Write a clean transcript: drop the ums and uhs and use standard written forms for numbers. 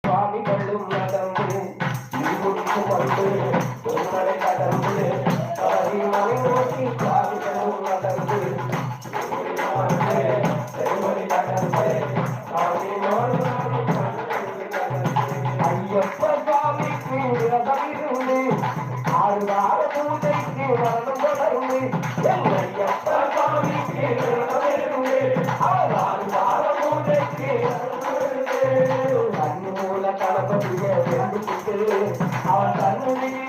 சுவாமிகளும் நடந்து முடித்து கொண்டு உங்களை கடந்து மலை நோக்கி சுவாமிகளும் நடந்து ஐயப்ப சுவாமிக்கு விரதமிருந்து 6 வார பூஜைக்கு வரணும் தொடர்ந்து ஐயப்ப சுவாமிக்கு விரதமிருந்து 6 வார பூஜைக்கு கண்ணு மூல கணபதியை வேண்டிக்கிட்டு அவன் கண்ணுடைய